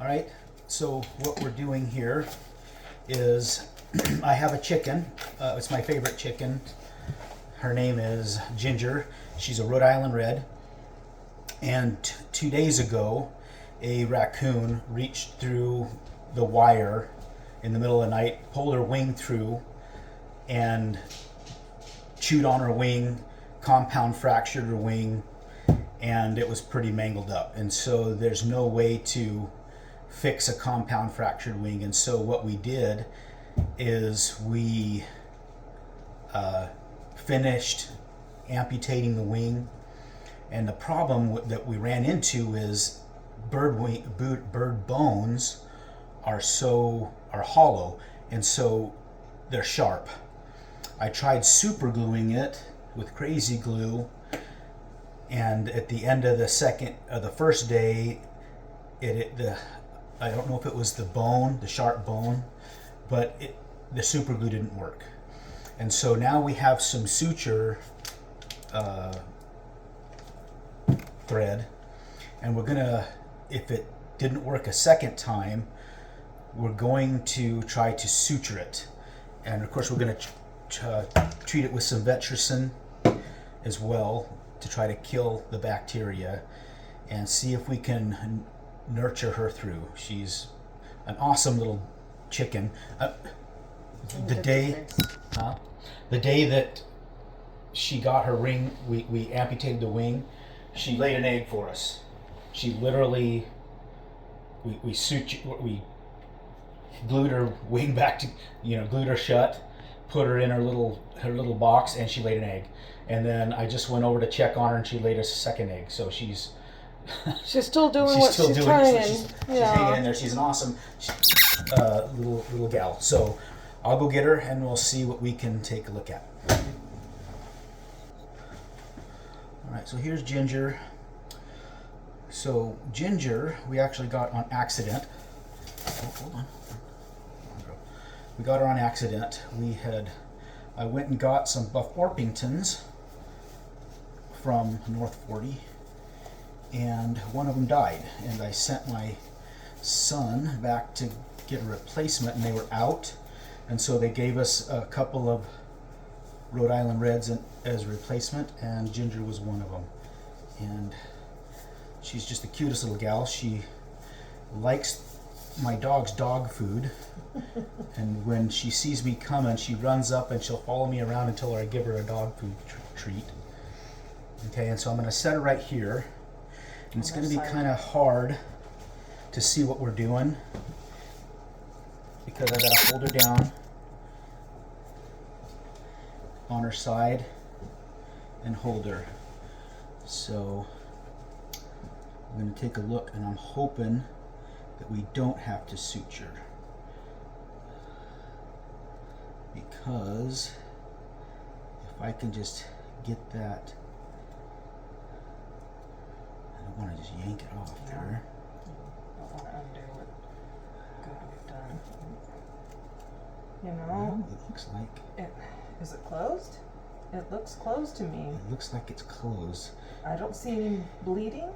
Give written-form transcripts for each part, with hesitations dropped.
All right, so what we're doing here is I have a chicken. It's my favorite chicken. Her name is Ginger. She's a Rhode Island Red. And 2 days ago, a raccoon reached through the wire in the middle of the night, pulled her wing through, and chewed on her wing, compound fractured her wing, and it was pretty mangled up. And so there's no way to fix a compound fractured wing. And so what we did is we finished amputating the wing. And the problem that we ran into is bird bones are hollow, and so they're sharp. I tried super gluing it with crazy glue, and at the end of the first day, I don't know if it was the sharp bone, but the super glue didn't work. And so now we have some suture thread, and we're gonna, if it didn't work a second time, we're going to try to suture it. And of course we're going to treat it with some Vetricin as well to try to kill the bacteria and see if we can nurture her through. She's an awesome little chicken. The day that she got her ring, we amputated the wing, she laid an egg for us. She literally, we glued her wing back to, glued her shut, put her in her little box, and she laid an egg. And then I just went over to check on her, and she laid a second egg. So she's still doing what she's trying. She's hanging in there. She's an awesome little gal. So I'll go get her, and we'll see what we can take a look at. All right, so here's Ginger. So Ginger, we actually got on accident. Oh, hold on. We got her on accident. I went and got some Buff Orpingtons from North 40, and one of them died. And I sent my son back to get a replacement, and they were out. And so they gave us a couple of Rhode Island Reds as replacement, and Ginger was one of them. And she's just the cutest little gal. She likes my dog's dog food, and when she sees me coming, she runs up and she'll follow me around until I give her a dog food treat. Okay, and so I'm going to set her right here, and it's going to be kind of hard to see what we're doing because I got to hold her down on her side and hold her. So I'm going to take a look, and I'm hoping that we don't have to suture, because if I can just get that, I don't want to just yank it off there. I don't want to undo what good we've done. Well, it looks like Is it closed? It looks closed to me. It looks like it's closed. I don't see any bleeding.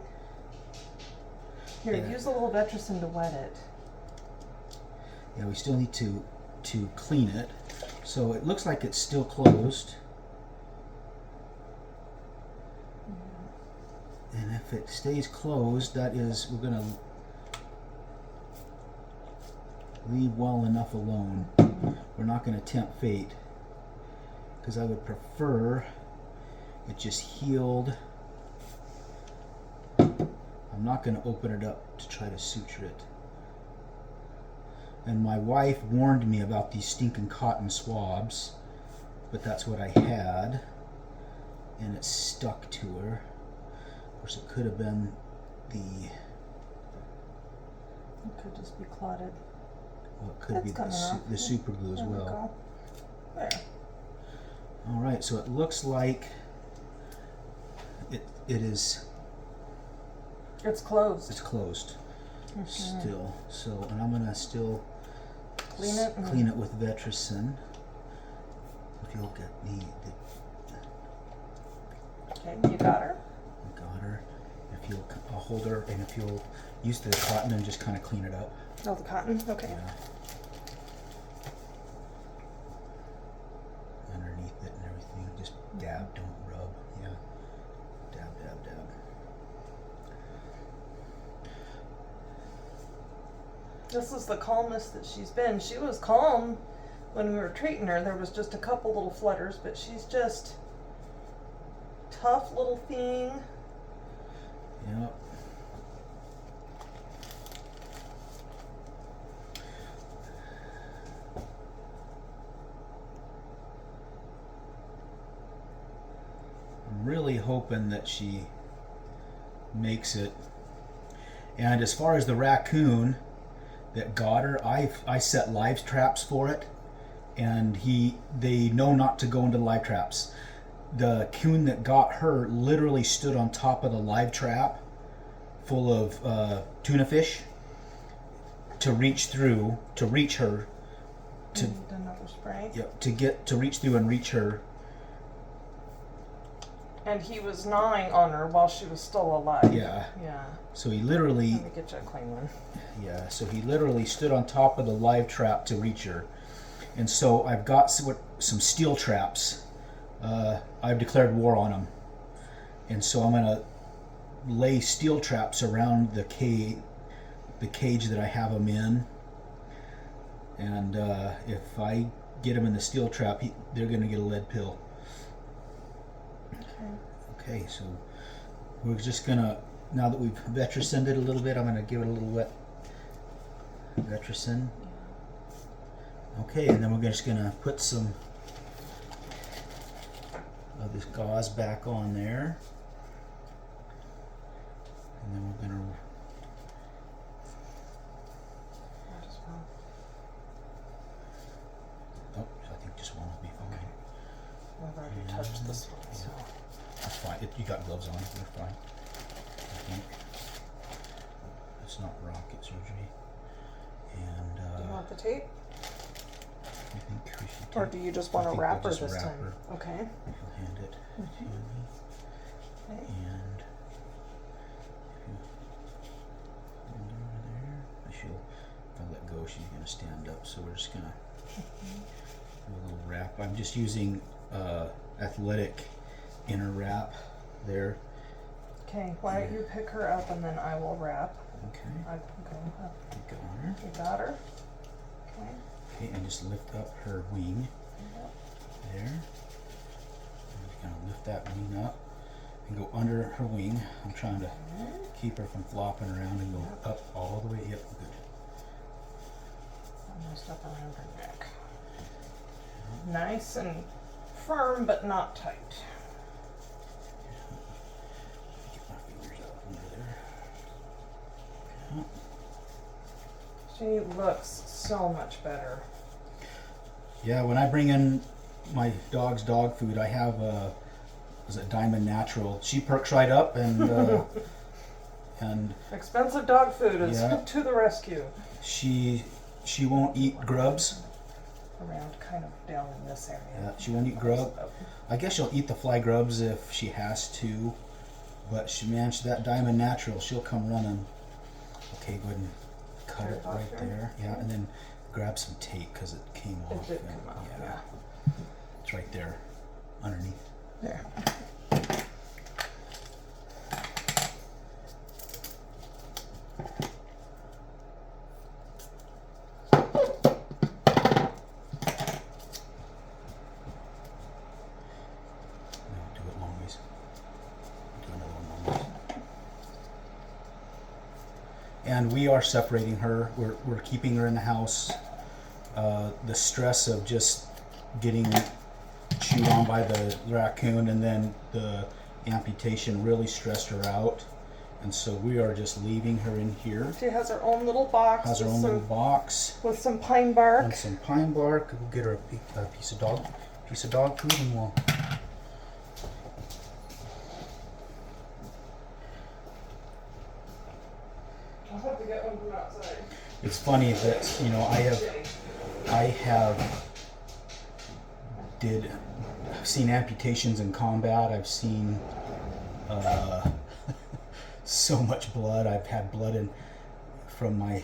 Here, use a little Vetricin to wet it. Yeah, we still need to clean it. So it looks like it's still closed. And if it stays closed, that is, we're going to leave well enough alone. We're not going to tempt fate, because I would prefer it just healed. I'm not going to open it up to try to suture it. And my wife warned me about these stinking cotton swabs, but that's what I had, and it stuck to her. Of course, it could have been It could just be clotted. well, it could be the super glue as well. There. All right, so it looks like it is. It's closed. It's closed still. So, and I'm gonna still clean it with Vetricin. If you'll get Okay, you got her. I got her. If you'll, I'll hold her, and if you'll use the cotton and just kind of clean it up. Oh, the cotton? Okay. Yeah. Underneath it and everything. Just dab, don't rub. Yeah. Dab, dab, dab. This is the calmest that she's been. She was calm when we were treating her. There was just a couple little flutters, but she's just tough little thing. Yeah. I'm really hoping that she makes it. And as far as the raccoon that got her, I set live traps for it, and they know not to go into the live traps. The coon that got her literally stood on top of the live trap full of tuna fish to reach through, to reach her, to another spray. Yep, to reach through and reach her. And he was gnawing on her while she was still alive. Yeah. Yeah. So he literally. Let me get you a clean one. Yeah. So he literally stood on top of the live trap to reach her, and so I've got some steel traps. I've declared war on them, and so I'm gonna lay steel traps around the cage that I have them in, and if I get them in the steel trap, they're gonna get a lead pill. Okay, so we're just gonna, now that we've Vetricined it a little bit, I'm gonna give it a little wet Vetricin. Okay, and then we're just gonna put some of this gauze back on there. And then we're gonna oh, I think just one will be fine. I've already touched this one, so. That's fine. You got gloves on. You're fine. I think it's not rocket surgery. And Do you want the tape? I think we should. Or do you just want a wrapper just this wrap time? her. Okay. You'll hand it to me. Okay. And if you stand over there, if I let go, she's gonna stand up. So we're just gonna do a little wrap. I'm just using athletic inner wrap there. Okay, why don't you pick her up and then I will wrap. Okay. Okay. You got her. You got her? Okay. Okay, and just lift up her wing. Yep. There. I'm just gonna lift that wing up and go under her wing. I'm trying to keep her from flopping around and go up all the way. Yep, good. Almost up around her neck. Nice and firm, but not tight. Get my fingers out under there. She looks so much better. Yeah, when I bring in my dog's dog food, I have is it Diamond Natural. She perks right up and and Expensive dog food is Yeah. to the rescue. she won't eat grubs. Around kind of down in this area. Yeah, she won't eat grub. I guess she'll eat the fly grubs if she has to, but that Diamond Natural, she'll come running. Okay, go ahead and cut it right there. Yeah, and then grab some tape because it came It off. did come off, yeah. It's right there, underneath. There. Do it long ways. Do another one long ways. And we are separating her. We're keeping her in the house. The stress of just getting chewed on by the raccoon and then the amputation really stressed her out. And so we are just leaving her in here. She has her own little box. Has her with own some, little box with some pine bark. and some pine bark. We'll get her a piece of dog food, and we'll. I'll have to get one from outside. It's funny that I have seen amputations in combat. I've seen so much blood. I've had blood from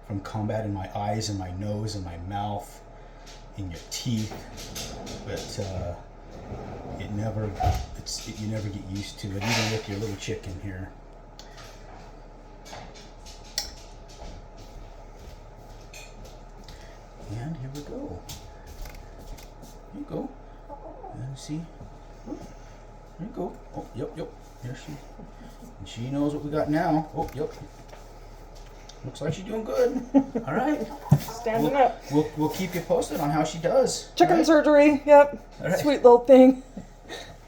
from combat in my eyes and my nose and my mouth, in your teeth, but you never get used to it, even with your little chicken here. And here we go. Here you go. And see. There you go. Oh, yep. There she. And she knows what we got now. Oh, yep. Looks like she's doing good. All right. Standing up. We'll keep you posted on how she does. Chicken all right? surgery. Yep. All right. Sweet little thing.